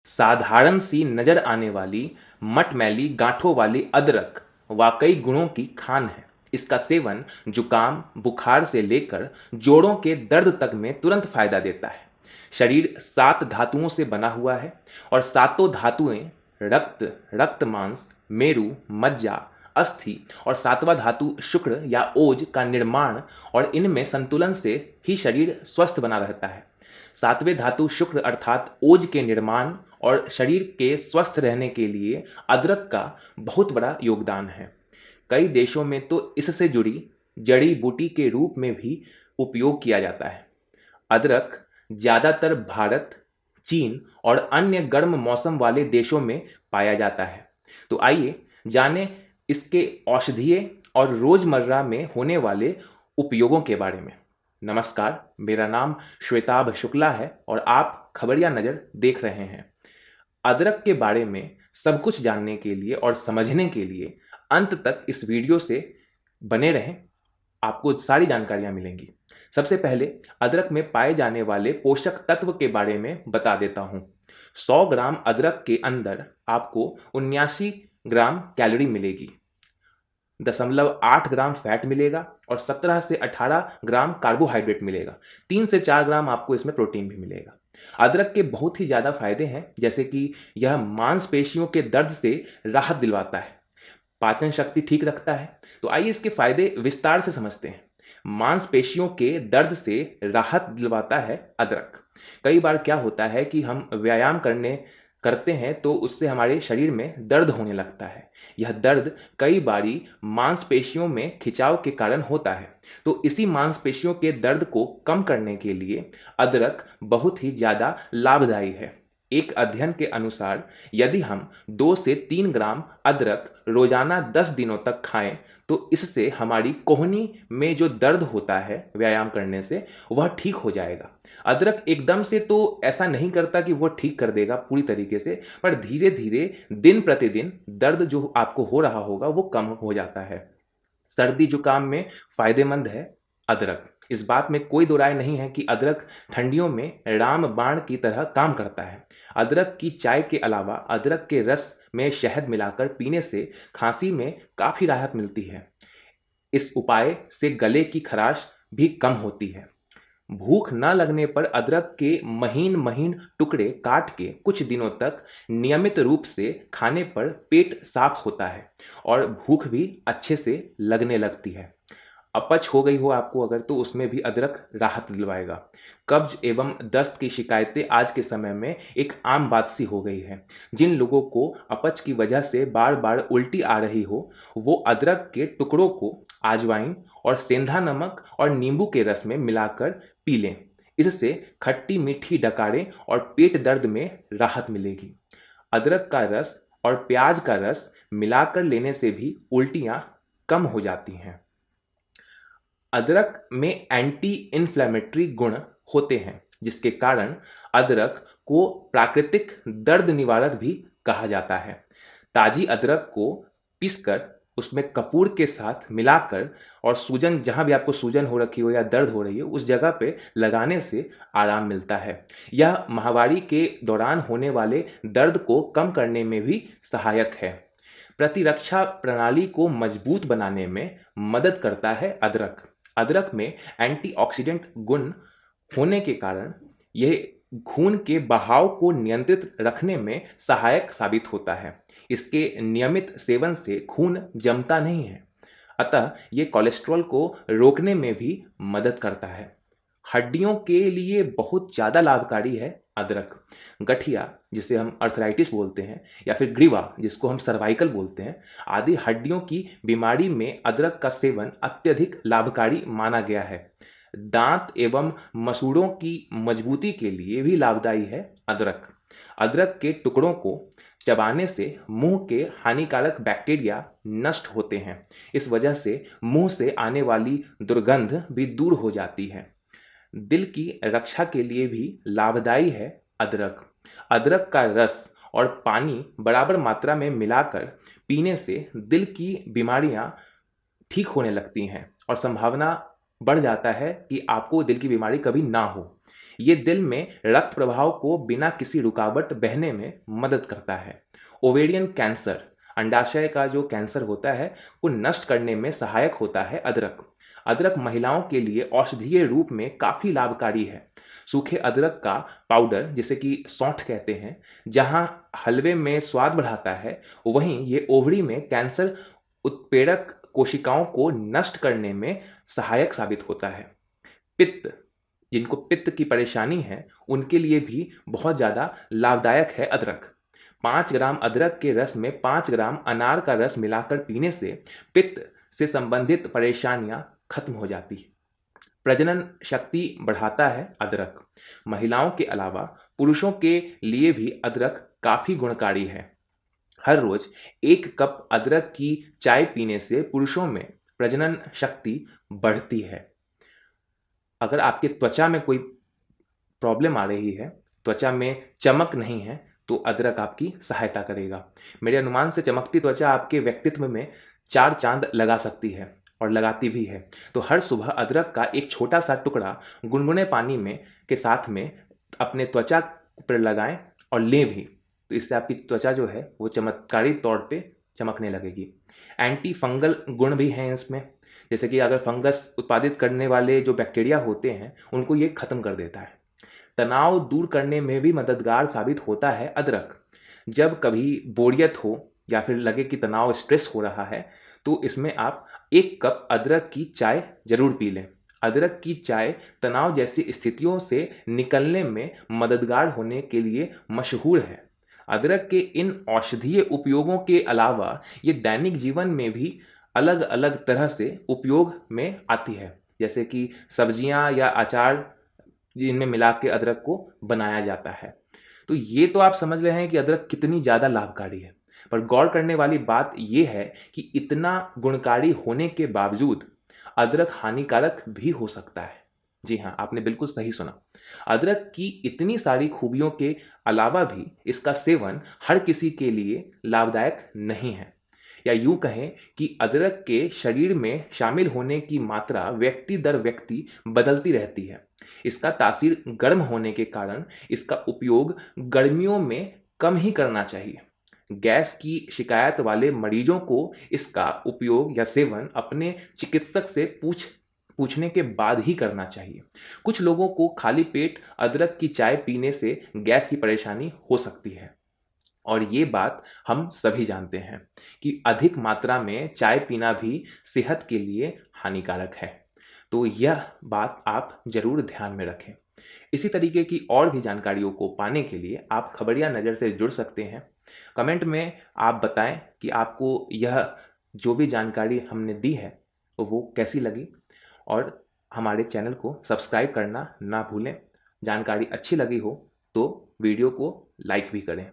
साधारण सी नजर आने वाली मटमैली गांठों वाली अदरक वाकई गुणों की खान है। इसका सेवन जुकाम बुखार से लेकर जोड़ों के दर्द तक में तुरंत फायदा देता है। शरीर 7 धातुओं से बना हुआ है और सातों धातुएं रक्त, रक्त मांस, मेरु, मज्जा, अस्थि और सातवां धातु शुक्र या ओज का निर्माण और इनमें संतुलन से ही शरीर स्वस्थ बना रहता है। सातवें धातु शुक्र अर्थात ओज के निर्माण और शरीर के स्वस्थ रहने के लिए अदरक का बहुत बड़ा योगदान है। कई देशों में तो इससे जुड़ी जड़ी बूटी के रूप में भी उपयोग किया जाता है। अदरक ज़्यादातर भारत, चीन और अन्य गर्म मौसम वाले देशों में पाया जाता है। तो आइए जानें इसके औषधीय और रोजमर्रा में होने वाले उपयोगों के बारे में। नमस्कार, मेरा नाम श्वेताभ शुक्ला है और आप खबरिया नज़र देख रहे हैं। अदरक के बारे में सब कुछ जानने के लिए और समझने के लिए अंत तक इस वीडियो से बने रहें, आपको सारी जानकारियां मिलेंगी। सबसे पहले अदरक में पाए जाने वाले पोषक तत्व के बारे में बता देता हूं। 100 ग्राम अदरक के अंदर आपको 79 ग्राम कैलोरी मिलेगी, 0.8 ग्राम फैट मिलेगा और 17 से 18 ग्राम कार्बोहाइड्रेट मिलेगा। 3 से 4 ग्राम आपको इसमें प्रोटीन भी मिलेगा। अदरक के बहुत ही ज़्यादा फायदे हैं, जैसे कि यह मांसपेशियों के दर्द से राहत दिलवाता है, पाचन शक्ति ठीक रखता है। तो आइए इसके फायदे विस्तार से समझते हैं। मांसपेशियों के दर्द से राहत दिलवाता है अदरक। कई बार क्या होता है कि हम व्यायाम करते हैं तो उससे हमारे शरीर में दर्द होने लगता है। यह दर्द कई बारी मांसपेशियों में खिंचाव के कारण होता है। तो इसी मांसपेशियों के दर्द को कम करने के लिए अदरक बहुत ही ज़्यादा लाभदायी है। एक अध्ययन के अनुसार यदि हम 2 से 3 ग्राम अदरक रोजाना 10 दिनों तक खाएं तो इससे हमारी कोहनी में जो दर्द होता है व्यायाम करने से वह ठीक हो जाएगा। अदरक एकदम से तो ऐसा नहीं करता कि वह ठीक कर देगा पूरी तरीके से, पर धीरे धीरे दिन प्रतिदिन दर्द जो आपको हो रहा होगा वो कम हो जाता है। सर्दी जुकाम में फायदेमंद है अदरक। इस बात में कोई दो राय नहीं है कि अदरक ठंडियों में रामबाण की तरह काम करता है। अदरक की चाय के अलावा अदरक के रस में शहद मिलाकर पीने से खांसी में काफ़ी राहत मिलती है। इस उपाय से गले की खराश भी कम होती है। भूख न लगने पर अदरक के महीन महीन टुकड़े काट के कुछ दिनों तक नियमित रूप से खाने पर पेट साफ होता है और भूख भी अच्छे से लगने लगती है। अपच हो गई हो आपको अगर, तो उसमें भी अदरक राहत दिलवाएगा। कब्ज एवं दस्त की शिकायतें आज के समय में एक आम बात सी हो गई है। जिन लोगों को अपच की वजह से बार बार उल्टी आ रही हो, वो अदरक के टुकड़ों को अजवाइन और सेंधा नमक और नींबू के रस में मिलाकर पी लें। इससे खट्टी मीठी डकारें और पेट दर्द में राहत मिलेगी। अदरक का रस और प्याज का रस मिलाकर लेने से भी उल्टियाँ कम हो जाती हैं। अदरक में एंटी इन्फ्लेमेटरी गुण होते हैं, जिसके कारण अदरक को प्राकृतिक दर्द निवारक भी कहा जाता है। ताजी अदरक को पीसकर उसमें कपूर के साथ मिलाकर और सूजन, जहाँ भी आपको सूजन हो रखी हो या दर्द हो रही हो, उस जगह पे लगाने से आराम मिलता है। यह माहवारी के दौरान होने वाले दर्द को कम करने में भी सहायक है। प्रतिरक्षा प्रणाली को मजबूत बनाने में मदद करता है अदरक। अदरक में एंटीऑक्सीडेंट गुण होने के कारण यह खून के बहाव को नियंत्रित रखने में सहायक साबित होता है। इसके नियमित सेवन से खून जमता नहीं है, अतः ये कोलेस्ट्रॉल को रोकने में भी मदद करता है। हड्डियों के लिए बहुत ज़्यादा लाभकारी है अदरक। गठिया, जिसे हम अर्थराइटिस बोलते हैं, या फिर ग्रीवा, जिसको हम सर्वाइकल बोलते हैं, आदि हड्डियों की बीमारी में अदरक का सेवन अत्यधिक लाभकारी माना गया है। दांत एवं मसूड़ों की मजबूती के लिए भी लाभदायी है अदरक। अदरक के टुकड़ों को चबाने से मुंह के हानिकारक बैक्टीरिया नष्ट होते हैं। इस वजह से मुंह से आने वाली दुर्गंध भी दूर हो जाती है। दिल की रक्षा के लिए भी लाभदायी है अदरक। अदरक का रस और पानी बराबर मात्रा में मिलाकर पीने से दिल की बीमारियां ठीक होने लगती हैं और संभावना बढ़ जाता है कि आपको दिल की बीमारी कभी ना हो। ये दिल में रक्त प्रवाह को बिना किसी रुकावट बहने में मदद करता है। ओवेरियन कैंसर, अंडाशय का जो कैंसर होता है वो नष्ट करने में सहायक होता है अदरक। अदरक महिलाओं के लिए औषधीय रूप में काफ़ी लाभकारी है। सूखे अदरक का पाउडर, जिसे कि सौंठ कहते हैं, जहाँ हलवे में स्वाद बढ़ाता है, वहीं ये ओवरी में कैंसर उत्प्रेरक कोशिकाओं को नष्ट करने में सहायक साबित होता है। पित्त, जिनको पित्त की परेशानी है, उनके लिए भी बहुत ज़्यादा लाभदायक है अदरक। 5 ग्राम अदरक के रस में 5 ग्राम अनार का रस मिलाकर पीने से पित्त से संबंधित परेशानियां खत्म हो जाती है। प्रजनन शक्ति बढ़ाता है अदरक। महिलाओं के अलावा पुरुषों के लिए भी अदरक काफ़ी गुणकारी है। हर रोज 1 कप अदरक की चाय पीने से पुरुषों में प्रजनन शक्ति बढ़ती है। अगर आपके त्वचा में कोई प्रॉब्लम आ रही है, त्वचा में चमक नहीं है, तो अदरक आपकी सहायता करेगा। मेरे अनुमान से चमकती त्वचा आपके व्यक्तित्व में 4 चांद लगा सकती है और लगाती भी है। तो हर सुबह अदरक का एक छोटा सा टुकड़ा गुनगुने पानी में के साथ में अपने त्वचा पर लगाएं और लें भी, तो इससे आपकी त्वचा जो है वो चमत्कारी तौर पे चमकने लगेगी। एंटी फंगल गुण भी हैं इसमें, जैसे कि अगर फंगस उत्पादित करने वाले जो बैक्टीरिया होते हैं उनको ये खत्म कर देता है। तनाव दूर करने में भी मददगार साबित होता है अदरक। जब कभी बोरियत हो या फिर लगे कि तनाव स्ट्रेस हो रहा है, तो इसमें आप 1 कप अदरक की चाय जरूर पी लें। अदरक की चाय तनाव जैसी स्थितियों से निकलने में मददगार होने के लिए मशहूर है। अदरक के इन औषधीय उपयोगों के अलावा ये दैनिक जीवन में भी अलग अलग तरह से उपयोग में आती है, जैसे कि सब्जियां या अचार जिनमें मिला के अदरक को बनाया जाता है। तो ये तो आप समझ रहे हैं कि अदरक कितनी ज़्यादा लाभकारी है, पर गौर करने वाली बात ये है कि इतना गुणकारी होने के बावजूद अदरक हानिकारक भी हो सकता है। जी हाँ, आपने बिल्कुल सही सुना। अदरक की इतनी सारी खूबियों के अलावा भी इसका सेवन हर किसी के लिए लाभदायक नहीं है, या यूं कहें कि अदरक के शरीर में शामिल होने की मात्रा व्यक्ति दर व्यक्ति बदलती रहती है। इसका तासीर गर्म होने के कारण इसका उपयोग गर्मियों में कम ही करना चाहिए। गैस की शिकायत वाले मरीजों को इसका उपयोग या सेवन अपने चिकित्सक से पूछने के बाद ही करना चाहिए। कुछ लोगों को खाली पेट अदरक की चाय पीने से गैस की परेशानी हो सकती है, और ये बात हम सभी जानते हैं कि अधिक मात्रा में चाय पीना भी सेहत के लिए हानिकारक है। तो यह बात आप जरूर ध्यान में रखें। इसी तरीके की और भी जानकारियों को पाने के लिए आप खबरिया नज़र से जुड़ सकते हैं। कमेंट में आप बताएं कि आपको यह जो भी जानकारी हमने दी है वो कैसी लगी, और हमारे चैनल को सब्सक्राइब करना ना भूलें। जानकारी अच्छी लगी हो तो वीडियो को लाइक भी करें।